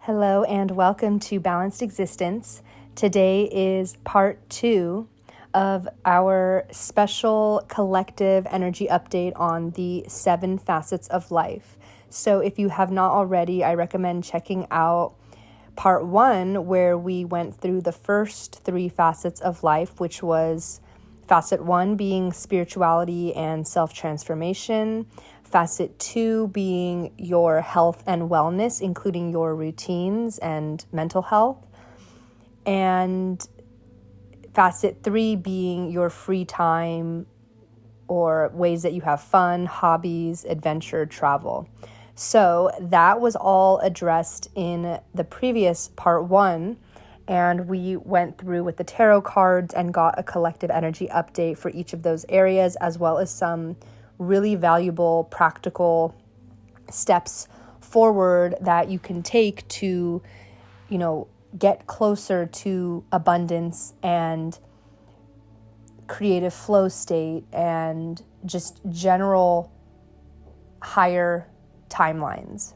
Hello and welcome to Balanced Existence. Today is part 2 of our special collective energy update on the 7 facets of life. So if you have not already, I recommend checking out part 1 where we went through the first 3 facets of life, which was facet 1 being spirituality and self-transformation, facet 2 being your health and wellness, including your routines and mental health. And facet 3 being your free time or ways that you have fun, hobbies, adventure, travel. So that was all addressed in the previous part 1. And we went through with the tarot cards and got a collective energy update for each of those areas, as well as some really valuable practical steps forward that you can take to, get closer to abundance and creative flow state and just general higher timelines.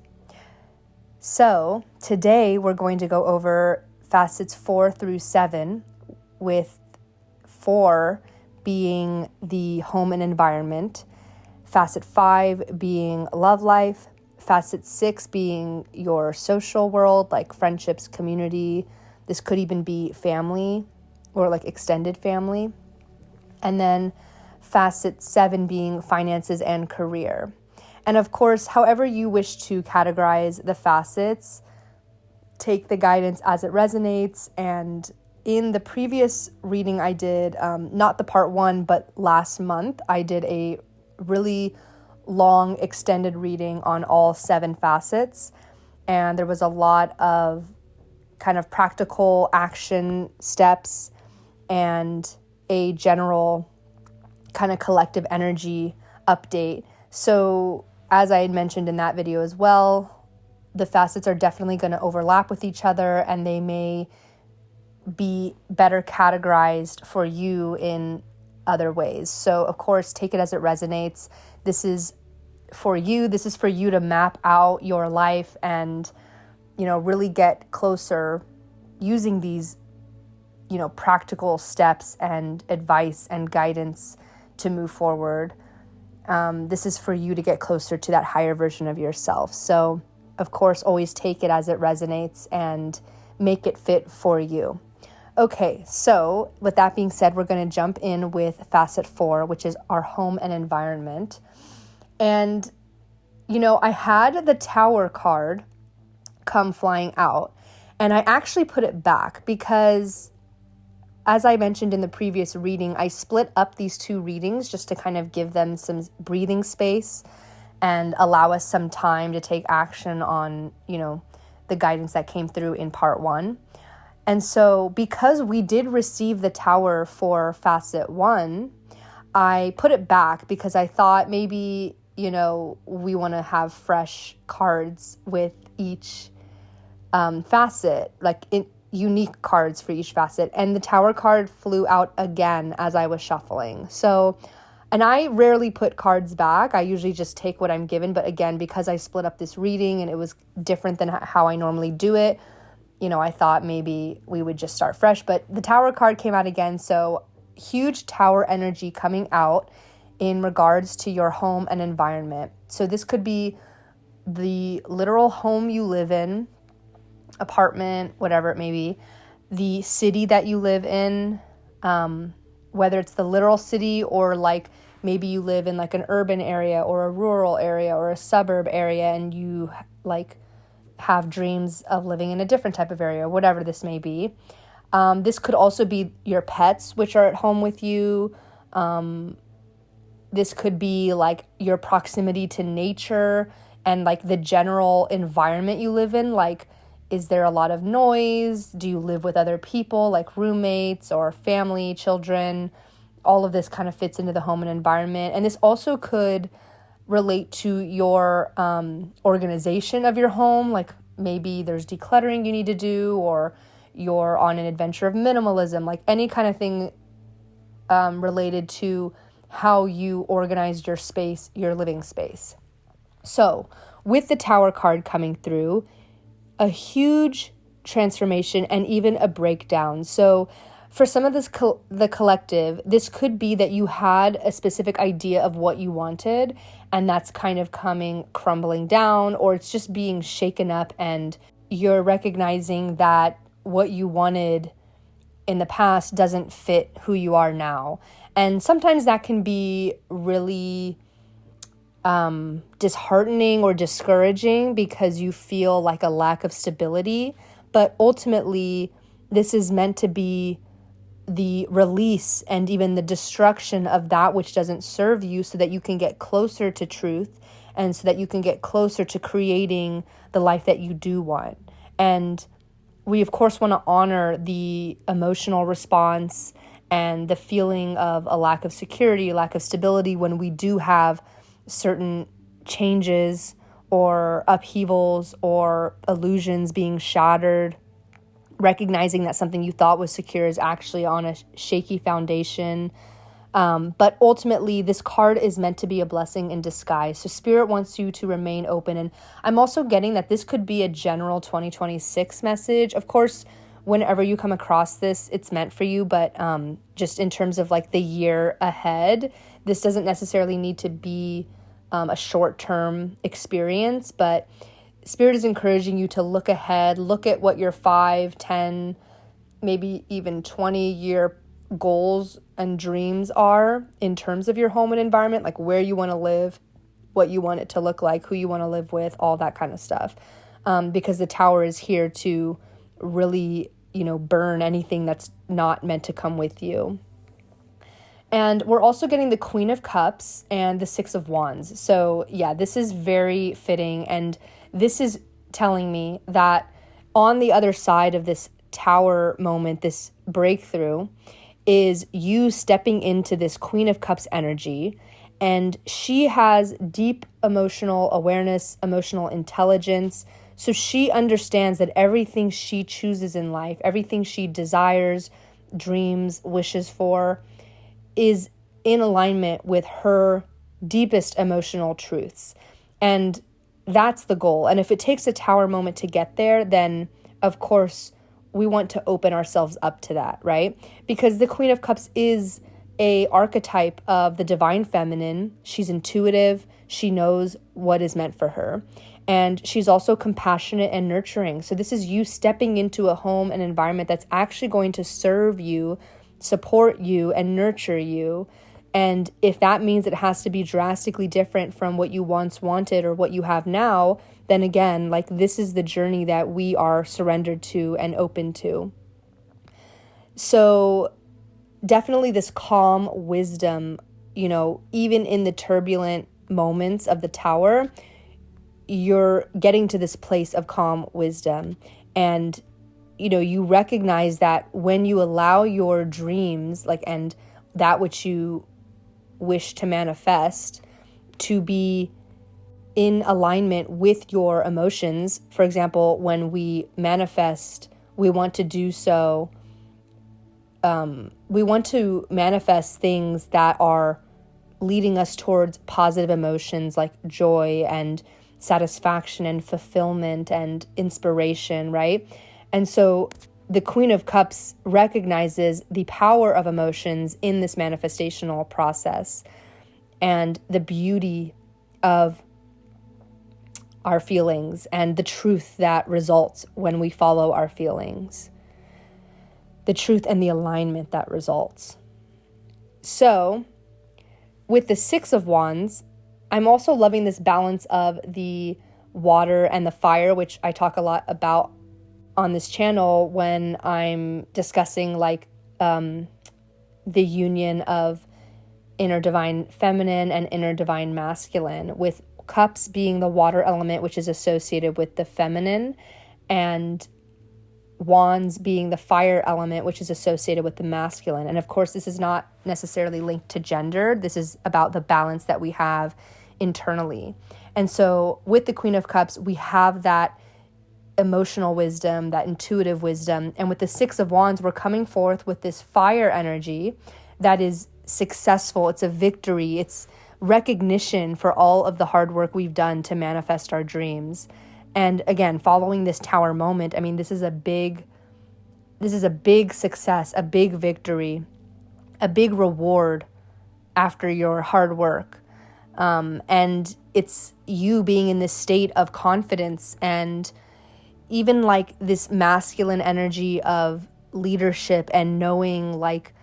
So today we're going to go over facets 4 through 7, with 4 being the home and environment, facet 5 being love life, facet 6 being your social world, like friendships, community. This could even be family or like extended family. And then facet 7 being finances and career. And of course, however you wish to categorize the facets, take the guidance as it resonates. And in the previous reading I did, not the part 1, but last month, I did a really long extended reading on all 7 facets. And there was a lot of kind of practical action steps and a general kind of collective energy update. So as I had mentioned in that video as well, the facets are definitely going to overlap with each other, and they may be better categorized for you in other ways. So of course, take it as it resonates. This is for you. This is for you to map out your life and, really get closer using these, practical steps and advice and guidance to move forward. This is for you to get closer to that higher version of yourself. So of course, always take it as it resonates and make it fit for you. Okay, so with that being said, we're going to jump in with facet 4, which is our home and environment. And, I had the Tower card come flying out, and I actually put it back because, as I mentioned in the previous reading, I split up these 2 readings just to kind of give them some breathing space and allow us some time to take action on, the guidance that came through in part 1. And so because we did receive the Tower for facet 1, I put it back because I thought maybe, we want to have fresh cards with each facet, like unique cards for each facet. And the Tower card flew out again as I was shuffling. So, and I rarely put cards back. I usually just take what I'm given. But again, because I split up this reading and it was different than how I normally do it, I thought maybe we would just start fresh. But the Tower card came out again. So huge Tower energy coming out in regards to your home and environment. So this could be the literal home you live in, apartment, whatever it may be, the city that you live in, whether it's the literal city or like maybe you live in like an urban area or a rural area or a suburb area and you like have dreams of living in a different type of area, whatever this may be. This could also be your pets, which are at home with you. This could be like your proximity to nature and like the general environment you live in. Like, is there a lot of noise? Do you live with other people, like roommates or family, children? All of this kind of fits into the home and environment. And this also could relate to your organization of your home. Like maybe there's decluttering you need to do, or you're on an adventure of minimalism, like any kind of thing related to how you organized your space, your living space. So with the Tower card coming through, a huge transformation and even a breakdown. So for some of this, the collective, this could be that you had a specific idea of what you wanted, and that's kind of coming crumbling down, or it's just being shaken up, and you're recognizing that what you wanted in the past doesn't fit who you are now. And sometimes that can be really disheartening or discouraging because you feel like a lack of stability. But ultimately, this is meant to be the release and even the destruction of that which doesn't serve you, so that you can get closer to truth, and so that you can get closer to creating the life that you do want. And we, of course, want to honor the emotional response and the feeling of a lack of security, lack of stability when we do have certain changes or upheavals or illusions being shattered. Recognizing that something you thought was secure is actually on a shaky foundation. But ultimately, this card is meant to be a blessing in disguise. So Spirit wants you to remain open. And I'm also getting that this could be a general 2026 message. Of course, whenever you come across this, it's meant for you. But just in terms of like the year ahead, this doesn't necessarily need to be a short-term experience. But Spirit is encouraging you to look ahead, look at what your 5, 10, maybe even 20-year goals and dreams are in terms of your home and environment, like where you want to live, what you want it to look like, who you want to live with, all that kind of stuff. Because the Tower is here to really, burn anything that's not meant to come with you. And we're also getting the Queen of Cups and the Six of Wands. So yeah, this is very fitting. And this is telling me that on the other side of this Tower moment, this breakthrough, is you stepping into this Queen of Cups energy. And she has deep emotional awareness, emotional intelligence. So she understands that everything she chooses in life, everything she desires, dreams, wishes for, is in alignment with her deepest emotional truths. And that's the goal. And if it takes a Tower moment to get there, then of course we want to open ourselves up to that, right? Because the Queen of Cups is a archetype of the divine feminine. She's intuitive. She knows what is meant for her. And she's also compassionate and nurturing. So this is you stepping into a home and environment that's actually going to serve you, support you, and nurture you. And if that means it has to be drastically different from what you once wanted or what you have now, then again, like this is the journey that we are surrendered to and open to. So definitely this calm wisdom, even in the turbulent moments of the Tower, you're getting to this place of calm wisdom. And, you recognize that when you allow your dreams, and that which you wish to manifest, to be in alignment with your emotions. For example, when we manifest, we want to do so. We want to manifest things that are leading us towards positive emotions like joy and satisfaction and fulfillment and inspiration, right? And so the Queen of Cups recognizes the power of emotions in this manifestational process and the beauty of our feelings and the truth that results when we follow our feelings, the truth and the alignment that results. So with the Six of Wands, I'm also loving this balance of the water and the fire, which I talk a lot about on this channel when I'm discussing the union of inner divine feminine and inner divine masculine, with cups being the water element, which is associated with the feminine, and wands being the fire element, which is associated with the masculine. And of course, this is not necessarily linked to gender. This is about the balance that we have internally. And so with the Queen of Cups, we have that emotional wisdom, that intuitive wisdom. And with the Six of Wands, we're coming forth with this fire energy that is successful. It's a victory. It's recognition for all of the hard work we've done to manifest our dreams. And again, following this tower moment, I mean, this is a big success, a big victory, a big reward after your hard work. And it's you being in this state of confidence and even like this masculine energy of leadership and knowing like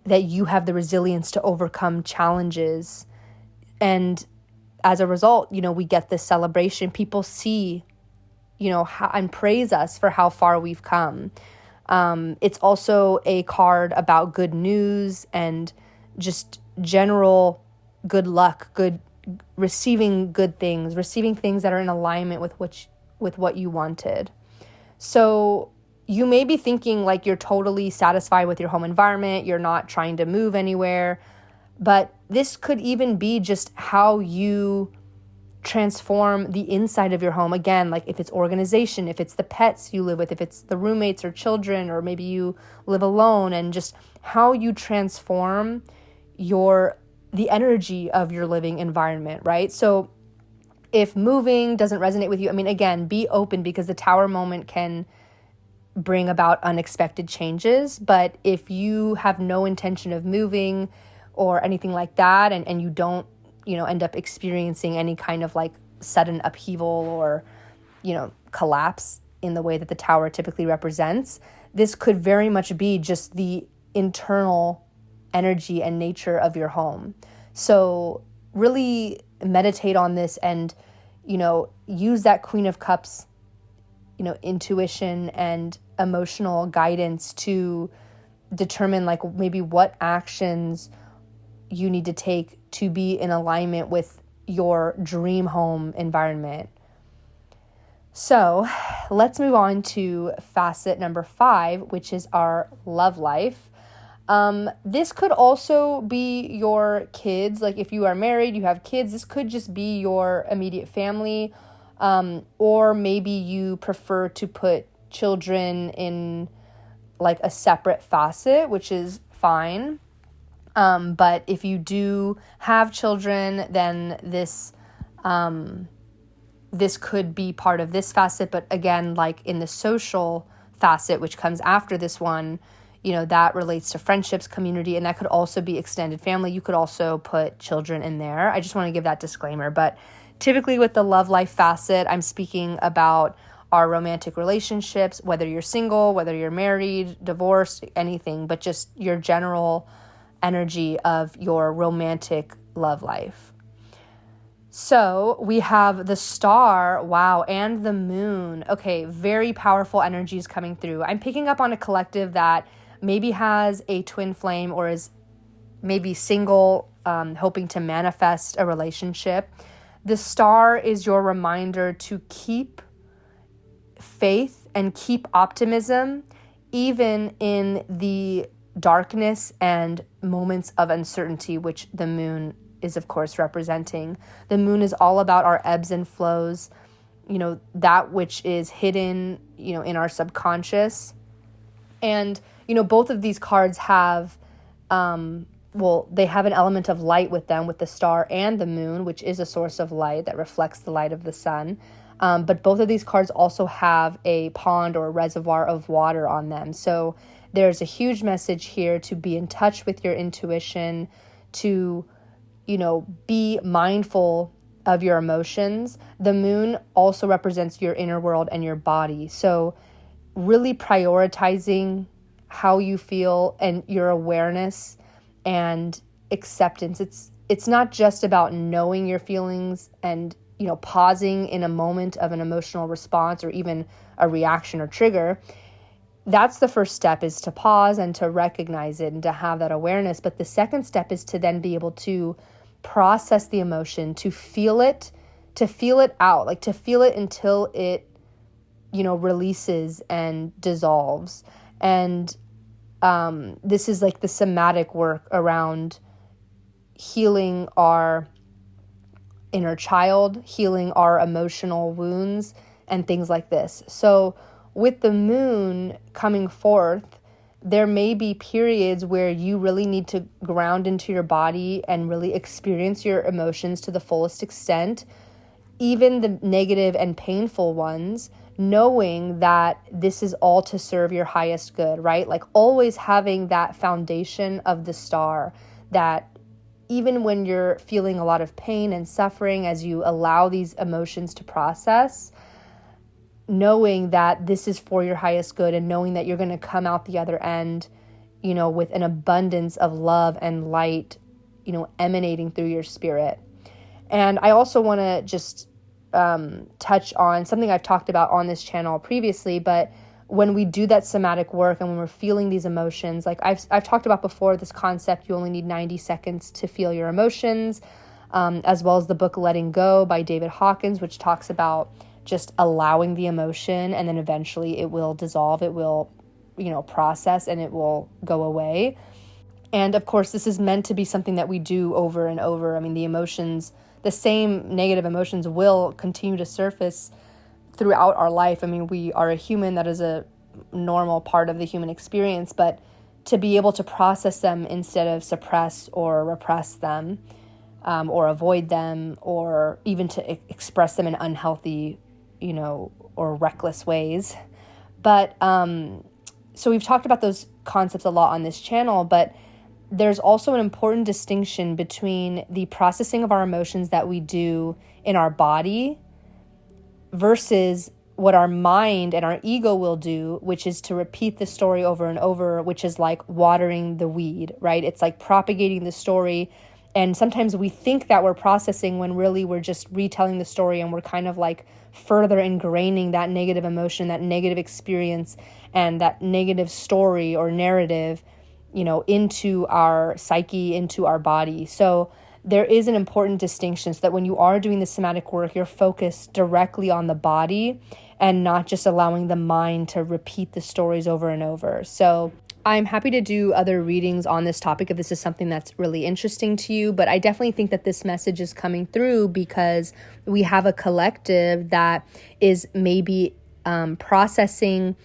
that you have the resilience to overcome challenges. And as a result, we get this celebration. People see, and praise us for how far we've come. It's also a card about good news and just general good luck, receiving good things, receiving things that are in alignment with what you wanted. So you may be thinking like you're totally satisfied with your home environment, you're not trying to move anywhere, but this could even be just how you transform the inside of your home. Again, like if it's organization, if it's the pets you live with, if it's the roommates or children, or maybe you live alone, and just how you transform the energy of your living environment, right? So if moving doesn't resonate with you, I mean, again, be open, because the tower moment can bring about unexpected changes. But if you have no intention of moving or anything like that, and you don't, end up experiencing any kind of like sudden upheaval or, collapse in the way that the tower typically represents, this could very much be just the internal energy and nature of your home. So really meditate on this and, use that Queen of Cups, intuition and emotional guidance to determine like maybe what actions you need to take to be in alignment with your dream home environment. So let's move on to facet number 5, which is our love life. This could also be your kids. Like if you are married, you have kids, this could just be your immediate family. Or maybe you prefer to put children in like a separate facet, which is fine. But if you do have children, then this could be part of this facet. But again, like in the social facet, which comes after this one, that relates to friendships, community, and that could also be extended family. You could also put children in there. I just want to give that disclaimer. But typically with the love life facet, I'm speaking about our romantic relationships, whether you're single, whether you're married, divorced, anything, but just your general energy of your romantic love life. So we have the star, wow, and the moon. Okay, very powerful energies coming through. I'm picking up on a collective that maybe has a twin flame or is maybe single, hoping to manifest a relationship. The star is your reminder to keep faith and keep optimism, even in the darkness and moments of uncertainty, which the moon is, of course, representing. The moon is all about our ebbs and flows, that which is hidden, in our subconscious. And, both of these cards have, they have an element of light with them, with the star and the moon, which is a source of light that reflects the light of the sun. But both of these cards also have a pond or a reservoir of water on them. So there's a huge message here to be in touch with your intuition, to, be mindful of your emotions. The moon also represents your inner world and your body. So really prioritizing how you feel and your awareness and acceptance. It's not just about knowing your feelings and, pausing in a moment of an emotional response or even a reaction or trigger. That's the first step, is to pause and to recognize it and to have that awareness. But the second step is to then be able to process the emotion, to feel it out, like to feel it until it, releases and dissolves. And this is like the somatic work around healing our inner child, healing our emotional wounds, and things like this. So with the moon coming forth, there may be periods where you really need to ground into your body and really experience your emotions to the fullest extent. even the negative and painful ones, knowing that this is all to serve your highest good, right? Like always having that foundation of the star, that even when you're feeling a lot of pain and suffering, as you allow these emotions to process, knowing that this is for your highest good, and knowing that you're going to come out the other end, with an abundance of love and light, emanating through your spirit. And I also want to just touch on something I've talked about on this channel previously, but when we do that somatic work and when we're feeling these emotions, like I've talked about before, this concept, you only need 90 seconds to feel your emotions, as well as the book Letting Go by David Hawkins, which talks about just allowing the emotion, and then eventually it will dissolve, it will, process, and it will go away. And of course, this is meant to be something that we do over and over. I mean, the same negative emotions will continue to surface throughout our life. I mean, we are a human, that is a normal part of the human experience, but to be able to process them instead of suppress or repress them, or avoid them, or even to express them in unhealthy, or reckless ways. But so we've talked about those concepts a lot on this channel, but there's also an important distinction between the processing of our emotions that we do in our body versus what our mind and our ego will do, which is to repeat the story over and over, which is like watering the weed, right? It's like propagating the story. And sometimes we think that we're processing when really we're just retelling the story, and we're kind of like further ingraining that negative emotion, that negative experience, and that negative story or narrative, into our psyche, into our body. So there is an important distinction, so that when you are doing the somatic work, you're focused directly on the body and not just allowing the mind to repeat the stories over and over. So I'm happy to do other readings on this topic if this is something that's really interesting to you, but I definitely think that this message is coming through because we have a collective that is maybe processing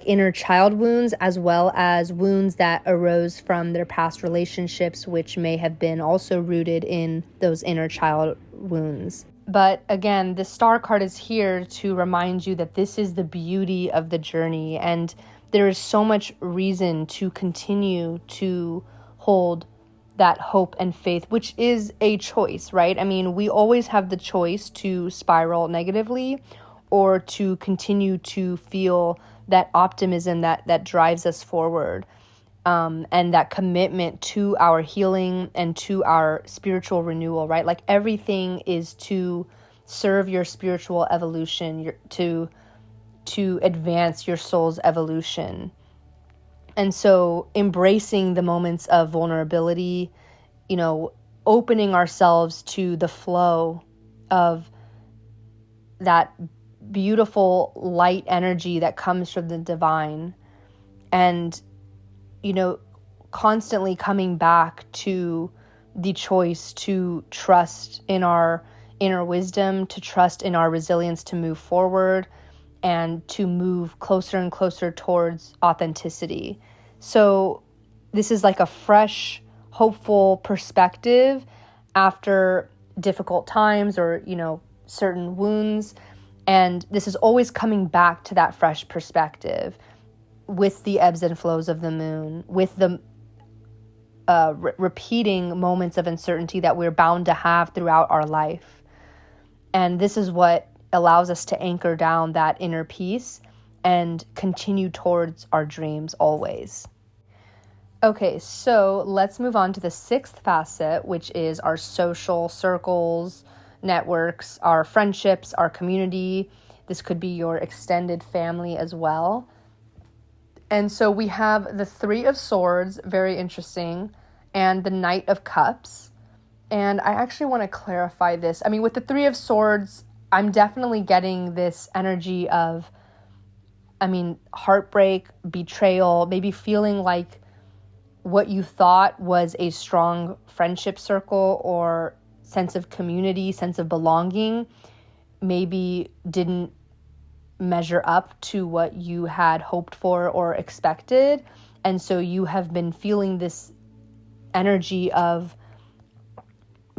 inner child wounds, as well as wounds that arose from their past relationships, which may have been also rooted in those inner child wounds. But again, the star card is here to remind you that this is the beauty of the journey, and there is so much reason to continue to hold that hope and faith, which is a choice, right? I mean, we always have the choice to spiral negatively or to continue to feel that optimism that drives us forward, and that commitment to our healing and to our spiritual renewal, right? Like everything is to serve your spiritual evolution, to advance your soul's evolution. And so embracing the moments of vulnerability, opening ourselves to the flow of that beautiful light energy that comes from the divine, and constantly coming back to the choice to trust in our inner wisdom, to trust in our resilience to move forward, and to move closer and closer towards authenticity. So this is like a fresh, hopeful perspective after difficult times or, certain wounds. And this is always coming back to that fresh perspective with the ebbs and flows of the moon, with the repeating moments of uncertainty that we're bound to have throughout our life. And this is what allows us to anchor down that inner peace and continue towards our dreams always. Okay, so let's move on to the sixth facet, which is our social circles, networks, our friendships, our community. This could be your extended family as well. And so we have the Three of Swords, very interesting, and the Knight of Cups. And I actually want to clarify this. I mean, with the Three of Swords, I'm definitely getting this energy of, heartbreak, betrayal, maybe feeling like what you thought was a strong friendship circle or sense of community, sense of belonging, maybe didn't measure up to what you had hoped for or expected. And so you have been feeling this energy of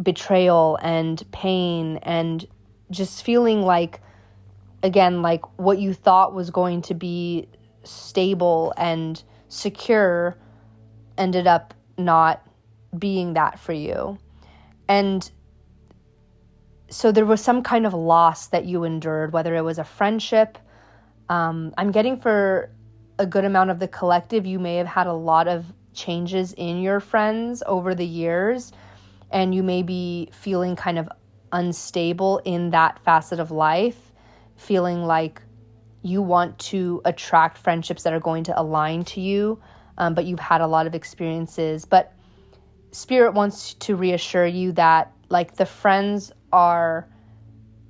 betrayal and pain, and just feeling like, again, like what you thought was going to be stable and secure ended up not being that for you. And so there was some kind of loss that you endured, whether it was a friendship. I'm getting for a good amount of the collective, you may have had a lot of changes in your friends over the years, and you may be feeling kind of unstable in that facet of life, feeling like you want to attract friendships that are going to align to you, but you've had a lot of experiences. But Spirit wants to reassure you that like the friends are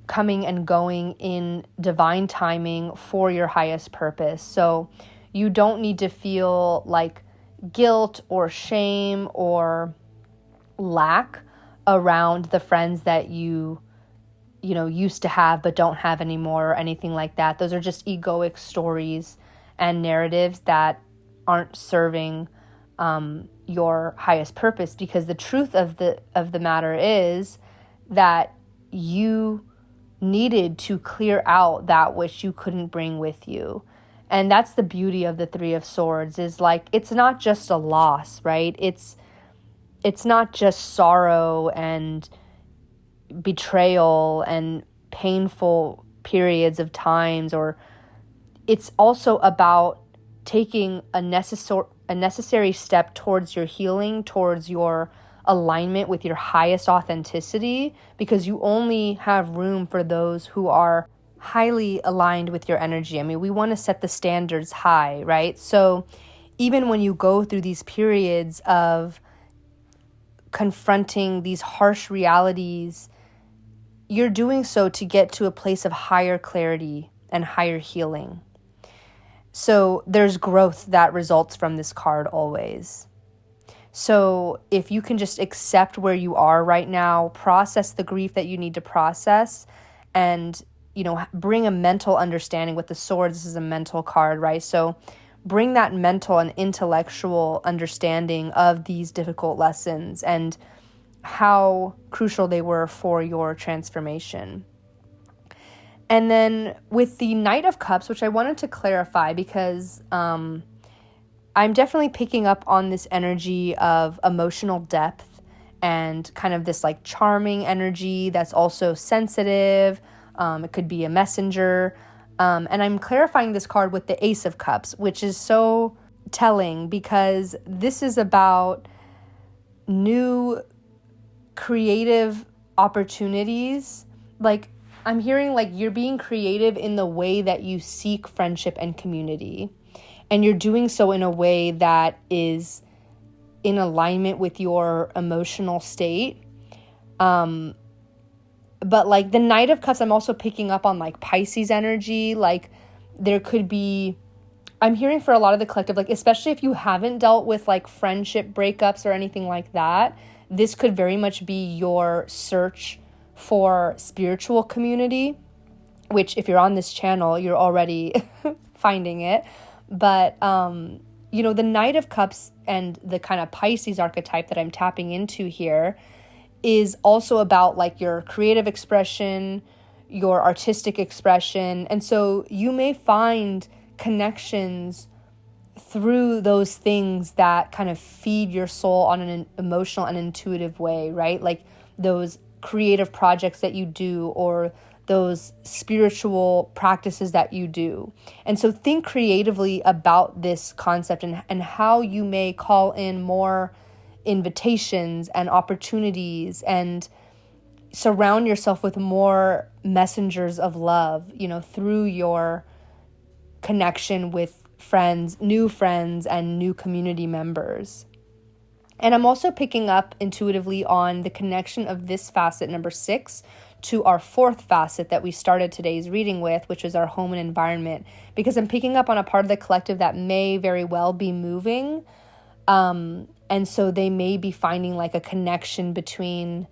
coming and going in divine timing for your highest purpose. So you don't need to feel like guilt or shame or lack around the friends that you used to have but don't have anymore or anything like that. Those are just egoic stories and narratives that aren't serving your highest purpose, because the truth of the matter is that you needed to clear out that which you couldn't bring with you. And that's the beauty of the Three of Swords, is like, it's not just a loss, right? It's not just sorrow and betrayal and painful periods of times, or it's also about taking a necessary step towards your healing, towards your alignment with your highest authenticity, because you only have room for those who are highly aligned with your energy. I mean, we want to set the standards high, right? So even when you go through these periods of confronting these harsh realities, you're doing so to get to a place of higher clarity and higher healing. So there's growth that results from this card always. So if you can just accept where you are right now, process the grief that you need to process, and, bring a mental understanding. With the swords, this is a mental card, right? So bring that mental and intellectual understanding of these difficult lessons and how crucial they were for your transformation. And then with the Knight of Cups, which I wanted to clarify, because I'm definitely picking up on this energy of emotional depth and kind of this like charming energy that's also sensitive. It could be a messenger. And I'm clarifying this card with the Ace of Cups, which is so telling, because this is about new creative opportunities. Like, I'm hearing like you're being creative in the way that you seek friendship and community. And you're doing so in a way that is in alignment with your emotional state. But like the Knight of Cups, I'm also picking up on like Pisces energy. Like there could be, I'm hearing for a lot of the collective, like especially if you haven't dealt with like friendship breakups or anything like that, this could very much be your search for spiritual community, which if you're on this channel, you're already finding it. But, the Knight of Cups and the kind of Pisces archetype that I'm tapping into here is also about like your creative expression, your artistic expression. And so you may find connections through those things that kind of feed your soul on an emotional and intuitive way, right? Like those creative projects that you do, or those spiritual practices that you do. And so think creatively about this concept and how you may call in more invitations and opportunities, and surround yourself with more messengers of love, through your connection with friends, new friends, and new community members. And I'm also picking up intuitively on the connection of this facet, number 6, to our 4th facet that we started today's reading with, which is our home and environment, because I'm picking up on a part of the collective that may very well be moving. And so they may be finding like a connection between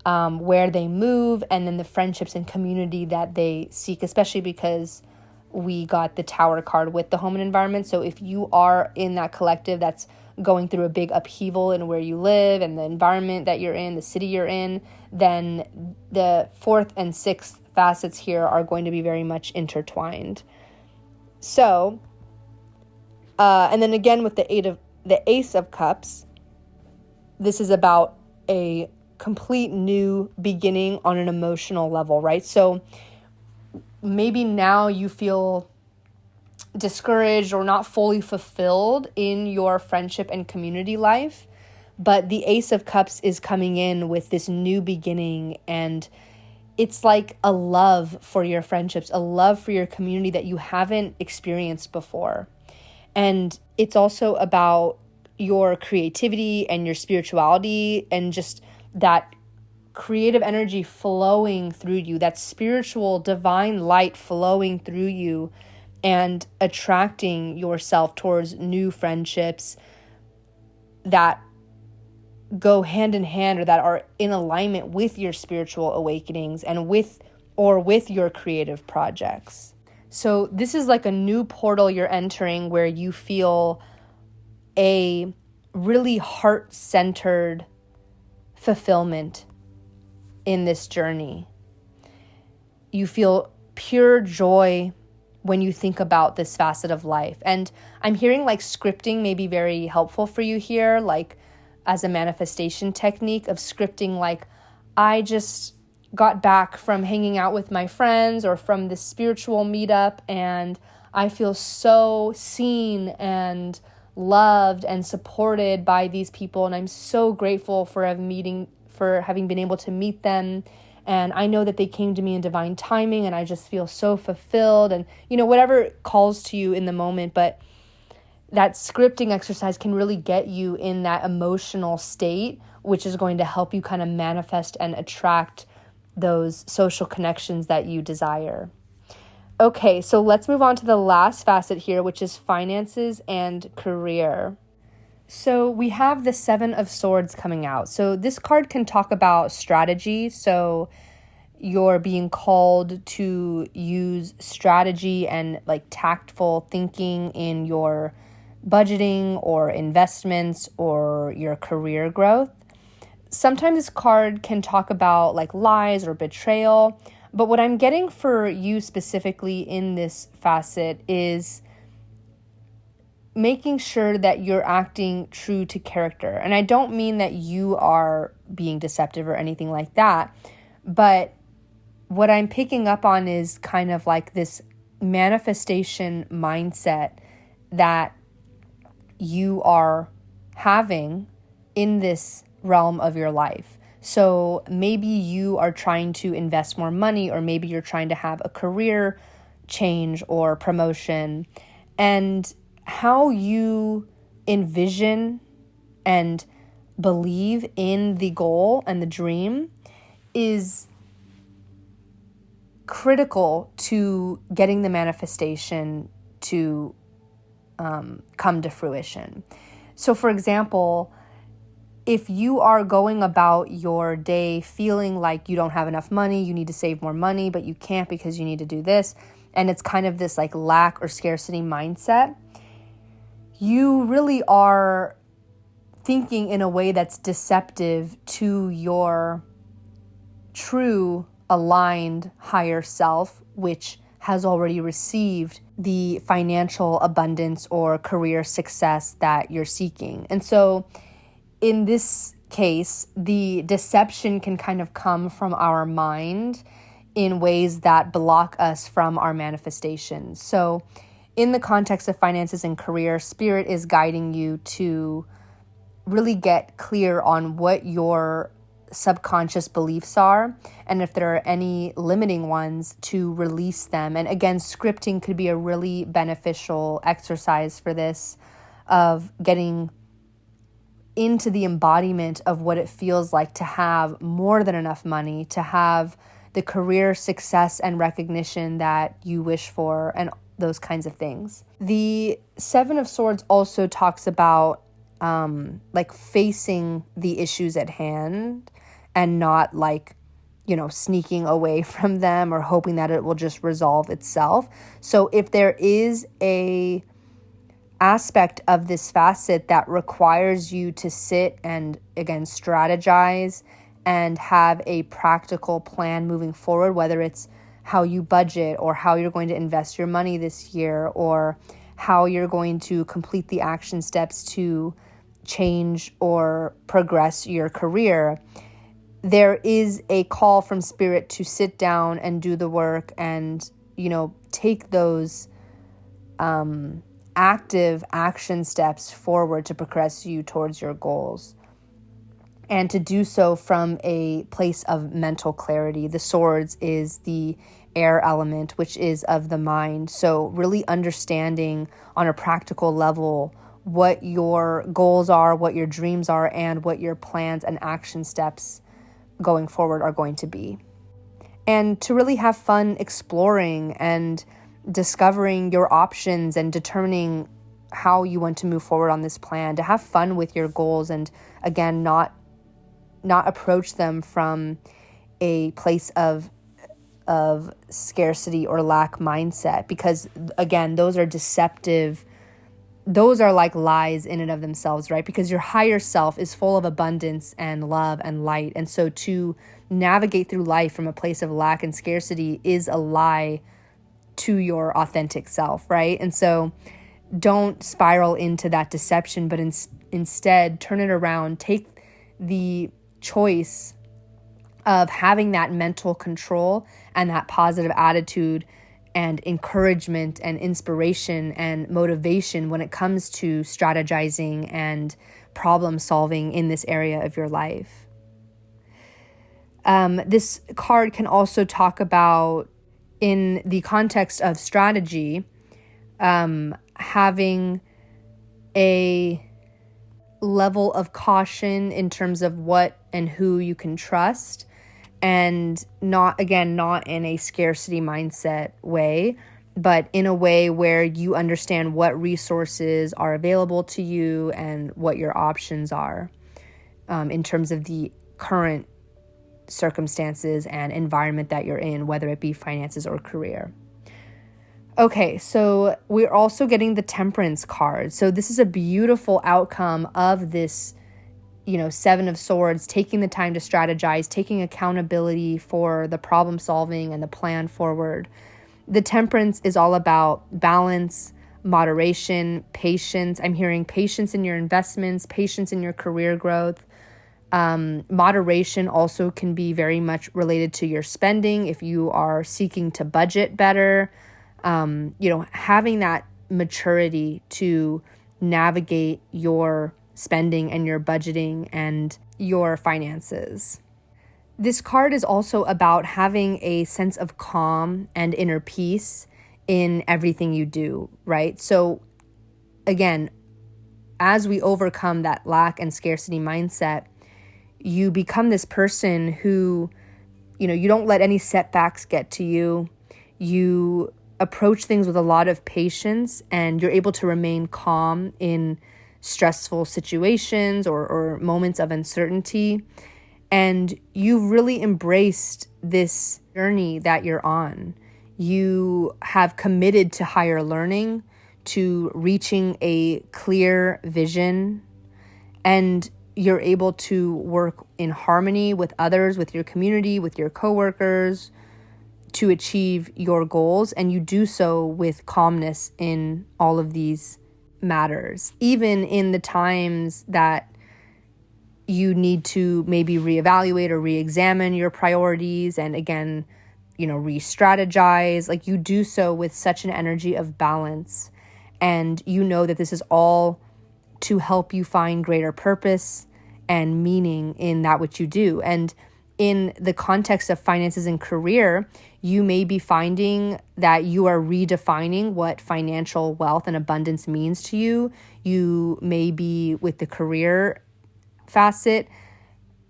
where they move and then the friendships and community that they seek, especially because we got the Tower card with the home and environment. So if you are in that collective that's going through a big upheaval in where you live and the environment that you're in, the city you're in, then the 4th and 6th facets here are going to be very much intertwined. So, and then again with the Ace of Cups, this is about a complete new beginning on an emotional level, right? So maybe now you feel discouraged or not fully fulfilled in your friendship and community life, but the Ace of Cups is coming in with this new beginning, and it's like a love for your friendships, a love for your community that you haven't experienced before. And it's also about your creativity and your spirituality and just that creative energy flowing through you, that spiritual divine light flowing through you and attracting yourself towards new friendships that go hand in hand or that are in alignment with your spiritual awakenings and with your creative projects. So this is like a new portal you're entering where you feel a really heart-centered fulfillment in this journey. You feel pure joy when you think about this facet of life. And I'm hearing like scripting may be very helpful for you here, like as a manifestation technique of scripting, like I just got back from hanging out with my friends or from this spiritual meetup, and I feel so seen and loved and supported by these people, and I'm so grateful for having been able to meet them, and I know that they came to me in divine timing, and I just feel so fulfilled, and whatever calls to you in the moment. But that scripting exercise can really get you in that emotional state, which is going to help you kind of manifest and attract those social connections that you desire. Okay, so let's move on to the last facet here, which is finances and career. So we have the 7 of Swords coming out. So this card can talk about strategy. So you're being called to use strategy and like tactful thinking in your budgeting or investments or your career growth. Sometimes this card can talk about like lies or betrayal, but what I'm getting for you specifically in this facet is making sure that you're acting true to character. And I don't mean that you are being deceptive or anything like that, but what I'm picking up on is kind of like this manifestation mindset that you are having in this realm of your life. So maybe you are trying to invest more money, or maybe you're trying to have a career change or promotion, and how you envision and believe in the goal and the dream is critical to getting the manifestation to come to fruition. So for example, if you are going about your day feeling like you don't have enough money, you need to save more money, but you can't because you need to do this, and it's kind of this like lack or scarcity mindset, you really are thinking in a way that's deceptive to your true aligned higher self, which has already received the financial abundance or career success that you're seeking. And so in this case, the deception can kind of come from our mind in ways that block us from our manifestations. So in the context of finances and career, Spirit is guiding you to really get clear on what your subconscious beliefs are, and if there are any limiting ones, to release them. And again, scripting could be a really beneficial exercise for this, of getting into the embodiment of what it feels like to have more than enough money, to have the career success and recognition that you wish for, and those kinds of things. The 7 of Swords also talks about like facing the issues at hand and not like, sneaking away from them or hoping that it will just resolve itself. So if there is a aspect of this facet that requires you to sit and, again, strategize and have a practical plan moving forward, whether it's how you budget or how you're going to invest your money this year or how you're going to complete the action steps to change or progress your career. There is a call from spirit to sit down and do the work and, take those active action steps forward to progress you towards your goals. And to do so from a place of mental clarity. The swords is the air element, which is of the mind. So really understanding on a practical level what your goals are, what your dreams are, and what your plans and action steps going forward are going to be. And to really have fun exploring and discovering your options and determining how you want to move forward on this plan, to have fun with your goals and, again, not approach them from a place of scarcity or lack mindset, because, again, those are deceptive. Those are like lies in and of themselves, right? Because your higher self is full of abundance and love and light. And so to navigate through life from a place of lack and scarcity is a lie to your authentic self, right? And so don't spiral into that deception, but instead turn it around. Take the choice of having that mental control and that positive attitude and encouragement and inspiration and motivation when it comes to strategizing and problem solving in this area of your life. This card can also talk about, in the context of strategy, having a level of caution in terms of what and who you can trust, and not in a scarcity mindset way, but in a way where you understand what resources are available to you and what your options are in terms of the current circumstances and environment that you're in, whether it be finances or career. Okay, so we're also getting the Temperance card. So this is a beautiful outcome of this, Seven of Swords, taking the time to strategize, taking accountability for the problem solving and the plan forward. The Temperance is all about balance, moderation, patience. I'm hearing patience in your investments, patience in your career growth. Moderation also can be very much related to your spending if you are seeking to budget better. Having that maturity to navigate your spending and your budgeting and your finances. This card is also about having a sense of calm and inner peace in everything you do, right? So again, as we overcome that lack and scarcity mindset, you become this person who, you don't let any setbacks get to you. You approach things with a lot of patience, and you're able to remain calm in stressful situations or moments of uncertainty. And you've really embraced this journey that you're on. You have committed to higher learning, to reaching a clear vision, and you're able to work in harmony with others, with your community, with your coworkers, to achieve your goals. And you do so with calmness in all of these matters, even in the times that you need to maybe reevaluate or re-examine your priorities and, again, re-strategize. Like, you do so with such an energy of balance, and you know that this is all to help you find greater purpose and meaning in that which you do. And in the context of finances and career, you may be finding that you are redefining what financial wealth and abundance means to you. You may be, with the career facet,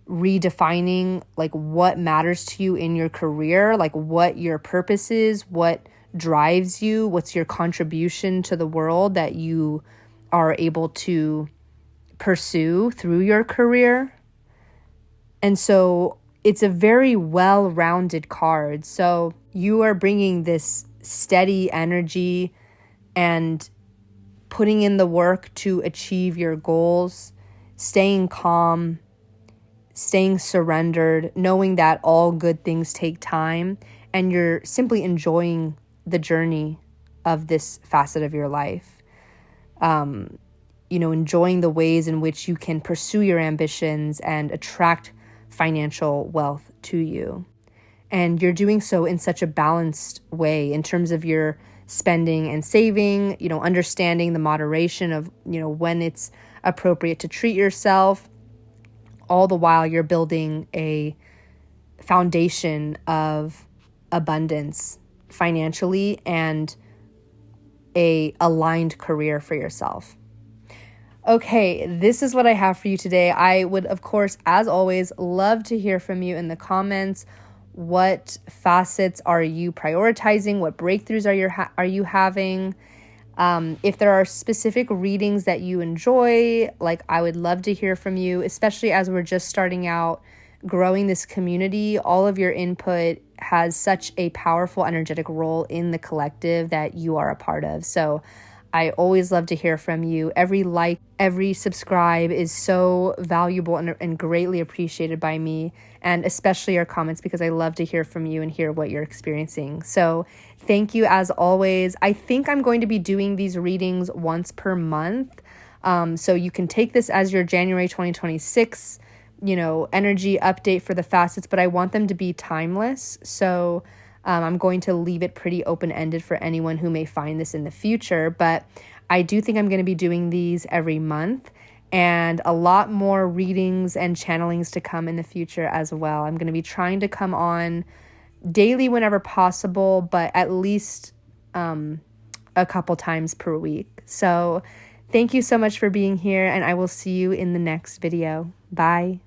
redefining like what matters to you in your career, like what your purpose is, what drives you, what's your contribution to the world that you are able to pursue through your career. And so it's a very well-rounded card. So you are bringing this steady energy and putting in the work to achieve your goals, staying calm, staying surrendered, knowing that all good things take time, and you're simply enjoying the journey of this facet of your life. Enjoying the ways in which you can pursue your ambitions and attract financial wealth to you. And you're doing so in such a balanced way in terms of your spending and saving, understanding the moderation of, when it's appropriate to treat yourself. All the while you're building a foundation of abundance financially and a aligned career for yourself. Okay, this is what I have for you today. I would, of course, as always, love to hear from you in the comments. What facets are you prioritizing? What breakthroughs are you having? If there are specific readings that you enjoy, I would love to hear from you, especially as we're just starting out growing this community. All of your input has such a powerful energetic role in the collective that you are a part of. So I always love to hear from you. Every like, every subscribe is so valuable and greatly appreciated by me, and especially your comments, because I love to hear from you and hear what you're experiencing. So thank you as always. I think I'm going to be doing these readings once per month. So you can take this as your January 2026, energy update for the facets, but I want them to be timeless. So I'm going to leave it pretty open-ended for anyone who may find this in the future, but I do think I'm going to be doing these every month, and a lot more readings and channelings to come in the future as well. I'm going to be trying to come on daily whenever possible, but at least a couple times per week. So thank you so much for being here, and I will see you in the next video. Bye.